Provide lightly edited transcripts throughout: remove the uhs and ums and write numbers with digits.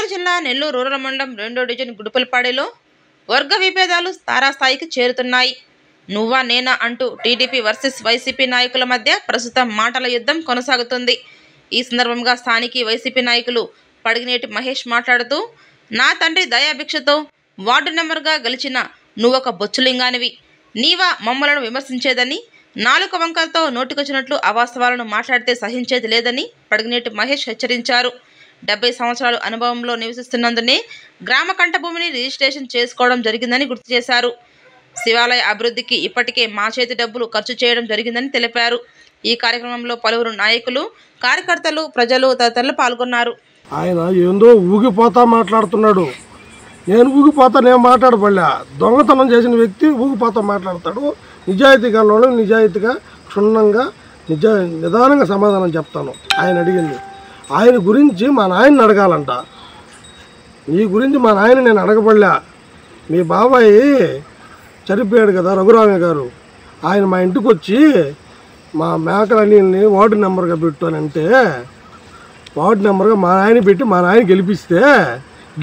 ఏలూరు జిల్లా నెల్లూరు రూరల్ మండలం 2వ డివిజన్ గుడుపులపాడిలో వర్గ విభేదాలు తారాస్థాయికి చేరుతున్నాయి. నువ్వా నేనా అంటూ టీడీపీ వర్సెస్ వైసీపీ నాయకుల మధ్య ప్రస్తుతం మాటల యుద్ధం కొనసాగుతుంది. ఈ సందర్భంగా స్థానిక వైసీపీ నాయకులు పడిగినేటి మహేష్ మాట్లాడుతూ, నా తండ్రి దయాభిక్షతో వార్డు నెంబర్గా గెలిచిన నువ్వొక బొచ్చులింగానివి, నీవా మమ్మలను విమర్శించేదని, నాలుక వంకలతో నోటికొచ్చినట్లు అవాస్తవాలను మాట్లాడితే సహించేది లేదని పడిగినేటి మహేష్ హెచ్చరించారు. 70 సంవత్సరాల అనుభవంలో నివసిస్తున్నందునే గ్రామ కంట భూమిని రిజిస్ట్రేషన్ చేసుకోవడం జరిగిందని గుర్తు చేశారు. శివాలయ అభివృద్ధికి ఇప్పటికే మా చేతి డబ్బులు ఖర్చు చేయడం జరిగిందని తెలిపారు. ఈ కార్యక్రమంలో పలువురు నాయకులు, కార్యకర్తలు, ప్రజలు తదితరులు పాల్గొన్నారు. ఆయన ఏందో ఊగిపోతా మాట్లాడుతున్నాడు. నేను మాట్లాడబడలే. దొంగతనం చేసిన వ్యక్తి ఊగిపోతా మాట్లాడతాడు. నిజాయితీగా నిజాయితీగా క్షుణ్ణంగా నిదానంగా సమాధానం చెప్తాను. ఆయన అడిగింది ఆయన గురించి మా నాయన్ని అడగాలంట. నీ గురించి మా నాయన నేను అడగబడలే. మీ బాబాయ్ చనిపోయాడు కదా రఘురామయ్య గారు, ఆయన మా ఇంటికి వచ్చి మా మేకలన్నీ వార్డు నెంబర్గా పెట్టు అని అంటే, వార్డు నెంబర్గా మా నాయన పెట్టి మా నాయన గెలిపిస్తే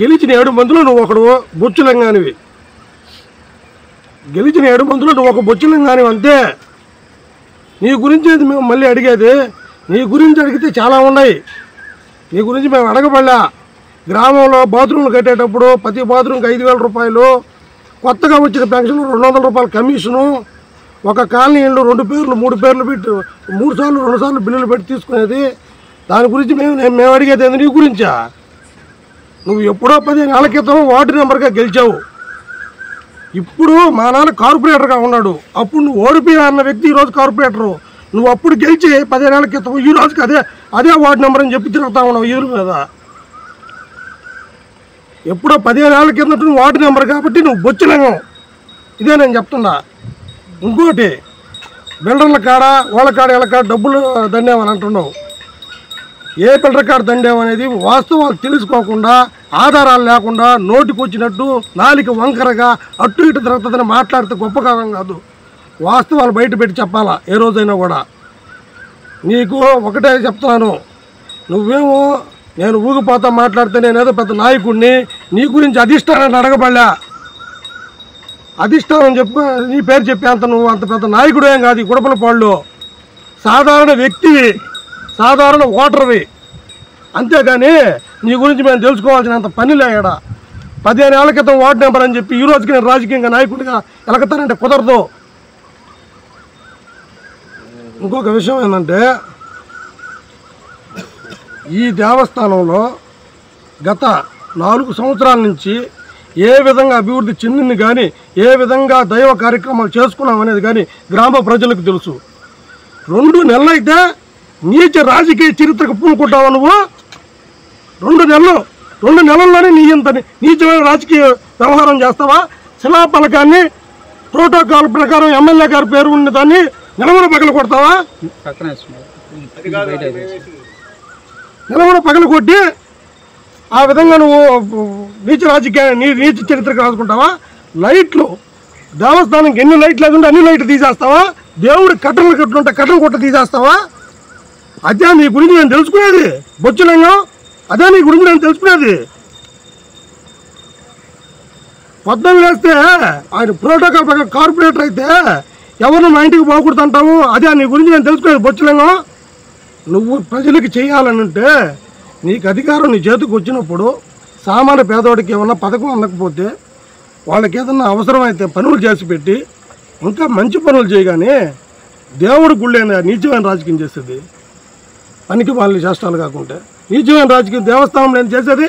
గెలిచిన 7 మందిలో నువ్వు ఒకడు బొచ్చులింగానివి. గెలిచిన 7 మందిలో నువ్వు ఒక బొచ్చులింగానివి అంతే. నీ గురించి మేము మళ్ళీ అడిగేది, నీ గురించి అడిగితే చాలా ఉన్నాయి. నీ గురించి మేము అడగబడలే. గ్రామంలో బాత్రూమ్లు కట్టేటప్పుడు ప్రతి బాత్రూమ్కి 5,000 రూపాయలు, కొత్తగా వచ్చిన పెన్షన్ 200 రూపాయల కమిషను, ఒక కాలనీ ఇళ్ళు 2 పేర్లు 3 పేర్లు పెట్టి 2 సార్లు బిల్లులు పెట్టి తీసుకునేది. దాని గురించి మేము అడిగేది నీ గురించా? నువ్వు ఎప్పుడో 15 ఏళ్ల క్రితం వార్డు నెంబర్గా గెలిచావు. ఇప్పుడు మా నాన్న కార్పొరేటర్గా ఉన్నాడు. అప్పుడు నువ్వు ఓడిపోయా అన్న వ్యక్తి ఈరోజు కార్పొరేటరు. నువ్వు అప్పుడు గెలిచి 15 ఏళ్ల క్రితం ఈ రోజుకి అదే వార్డు నెంబర్ అని చెప్పి తిరుగుతా ఉన్నావు ఎదురు మీద. ఎప్పుడో 15 ఏళ్ల కిందట నువ్వు వార్డు నెంబర్ కాబట్టి నువ్వు బొచ్చులింగం. ఇదే నేను చెప్తున్నా. ఇంకోటి, బిల్డర్ల కాడ వాళ్ళ కాడ వీళ్ళ కాడ డబ్బులు దండేమని అంటున్నావు. ఏ బిల్డర్ కాడ దండేమనేది వాస్తవాలు తెలుసుకోకుండా, ఆధారాలు లేకుండా నోటికి వచ్చినట్టు నాలిక వంకరగా అటు ఇటు తిరుగుతుందని మాట్లాడితే గొప్ప కారణం కాదు. వాస్తవాలు బయట పెట్టి చెప్పాలా ఏ రోజైనా కూడా. నీకు ఒకటే చెప్తున్నాను, నువ్వేమో నేను ఊగిపోతా మాట్లాడితే నేనేదో పెద్ద నాయకుడిని, నీ గురించి అధిష్టానాన్ని అడగబడలే. అధిష్టానం చెప్పు నీ పేరు చెప్పే అంత నువ్వు అంత పెద్ద నాయకుడు ఏం కాదు. ఈ గుడపలపాడులో సాధారణ వ్యక్తివి, సాధారణ ఓటర్వి. అంతేగాని నీ గురించి మేము తెలుసుకోవాల్సినంత పని లేడా. 15 ఏళ్ల క్రితం వార్డు నెంబర్ అని చెప్పి ఈ రోజుకి నేను రాజకీయంగా నాయకుడిగా ఎలగతానంటే కుదరదు. ఇంకొక విషయం ఏంటంటే, ఈ దేవస్థానంలో గత 4 సంవత్సరాల నుంచి ఏ విధంగా అభివృద్ధి చెందింది కానీ, ఏ విధంగా దైవ కార్యక్రమాలు చేసుకున్నాం అనేది కానీ గ్రామ ప్రజలకు తెలుసు. 2 నెలలైతే నీచ రాజకీయ చరిత్రకు పూనుకుంటావా నువ్వు? 2 నెలల్లోనే నీ ఇంత నీచమైన రాజకీయ వ్యవహారం చేస్తావా? శిలాఫలకాన్ని ప్రోటోకాల్ ప్రకారం ఎమ్మెల్యే గారి పేరు ఉన్న దాన్ని నిలవడ పగలు కొడతావా? నిలవడ పగలు కొట్టి ఆ విధంగా నువ్వు నీచ చరిత్రకు రాసుకుంటావా? లైట్లు దేవస్థానానికి ఎన్ని లైట్లు లేకుంటే అన్ని లైట్లు తీసేస్తావా? దేవుడి కట్టలు కట్టుంటే కట్టలు కొట్ట తీసేస్తావా? అదే నీ గురించి నేను తెలుసుకునేది. బొచ్చులింగం అదే నీ గురించి నేను తెలుసుకునేది. పొద్దున్న లేస్తే ఆయన ప్రోటోకాల్ ప్రకారం కార్పొరేటర్ అయితే ఎవరు మా ఇంటికి పోకూడదు అంటావు. అదే నీ గురించి నేను తెలుసుకునేది. బొచ్చులింగం నువ్వు ప్రజలకు చేయాలనంటే నీకు అధికారం నీ చేతికి వచ్చినప్పుడు సామాన్య పేదవాడికి ఏమన్నా పథకం అందకపోతే వాళ్ళకి ఏదన్నా అవసరమైతే పనులు చేసి పెట్టి ఇంకా మంచి పనులు చేయగానే దేవుడి గుళ్ళైన నీచమైన రాజకీయం చేసేది. పనికి వాళ్ళని చేష్టాలు కాకుండా నీచమైన రాజకీయం దేవస్థానం నేను చేసేది.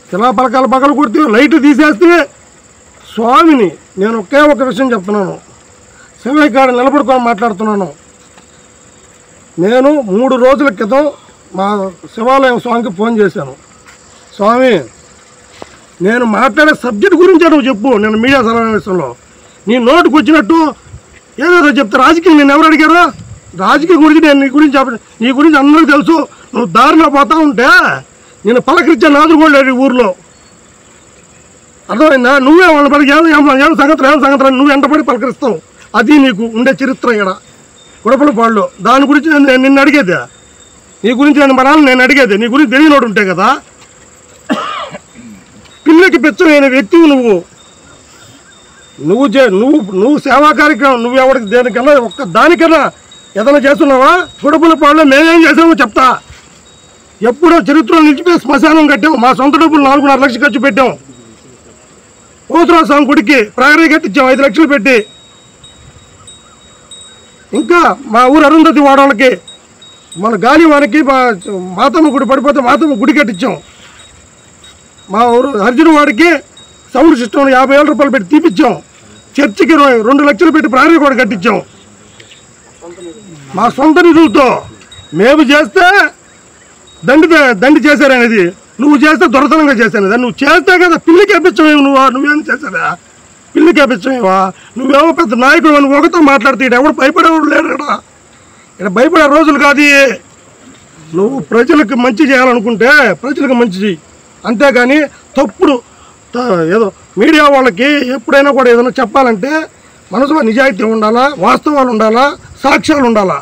శిలాఫలకాలు పగలు కొడితే లైట్లు తీసేస్తే స్వామిని నేను ఒకే ఒక విషయం చెప్తున్నాను. శివయ్య కాడ నిలబడుకొని మాట్లాడుతున్నాను. నేను 3 రోజుల క్రితం మా శివాలయం స్వామికి ఫోన్ చేశాను. స్వామి, నేను మాట్లాడే సబ్జెక్ట్ గురించే నువ్వు చెప్పు. నేను మీడియా సమావేశంలో నీ నోటుకు వచ్చినట్టు ఏదేదో చెప్తే రాజకీయం నేను ఎవరు అడిగారు? రాజకీయం గురించి నేను నీ గురించి అందరికీ తెలుసు. నువ్వు దారిలో పోతా ఉంటే నేను పలకరించే నాదురు కూడా లేడు ఊర్లో. అర్థమైందా? నువ్వే వాళ్ళ పడికి ఏం సంగతి నువ్వు ఎంటపడి పలకరిస్తావు. అది నీకు ఉండే చరిత్ర ఇక్కడ గుడపలపాడులో. దాని గురించి నేను నిన్ను అడిగేది. నీ గురించి నేను అడిగేది నీ గురించి తెలియనోడు ఉంటే కదా. పిల్లకి పెచ్చమైన వ్యక్తివి నువ్వు సేవా కార్యక్రమం నువ్వు ఎవరికి దేనికన్నా ఒక్క దానికన్నా ఏదైనా చేస్తున్నావా? గుడపలపాడులో మేమేం చేసామో చెప్తా. ఎప్పుడో చరిత్రలో నిలిచిపోయి శ్మశానం కట్టాం. మా సొంత డబ్బులు 4.5 లక్షలు ఖర్చు పెట్టాం. పోతురాజు స్వామి గుడికి ప్రహరీ కట్టించాం 5 లక్షలు పెట్టి. ఇంకా మా ఊరు అరుంధతి వాడవాళ్ళకి మన గాలి వారికి మాతమ్మ గుడి పడిపోతే మాతమ్మ గుడి కట్టించాం. మా ఊరు అర్జున్ వాడికి సౌండ్ సిస్టమ్ 50,000 రూపాయలు పెట్టి తీపిచ్చాం. చర్చికి 2 లక్షలు పెట్టి ప్రహరీ కూడా కట్టించాం. మా సొంత నిధులతో. మేము చేస్తే దండి చేశారనేది, నువ్వు చేస్తే దొరతనంగా చేశాను. నువ్వు చేస్తే కదా పిల్లికి ఎప్పించమేమి నువ్వేం చేశారా? పిల్లికి ఎప్పించమేవా? నువ్వేమో పెద్ద నాయకుడు అని ఒకతో మాట్లాడితే ఎవడు భయపడేవాడు లేడు. ఇక్కడ భయపడే రోజులు కాదు. నువ్వు ప్రజలకు మంచి చేయాలనుకుంటే ప్రజలకు మంచి చెయ్యి, అంతేగాని తప్పుడు ఏదో మీడియా వాళ్ళకి ఎప్పుడైనా కూడా ఏదైనా చెప్పాలంటే మనసులో నిజాయితీ ఉండాలా, వాస్తవాలు ఉండాలా, సాక్ష్యాలు ఉండాలా.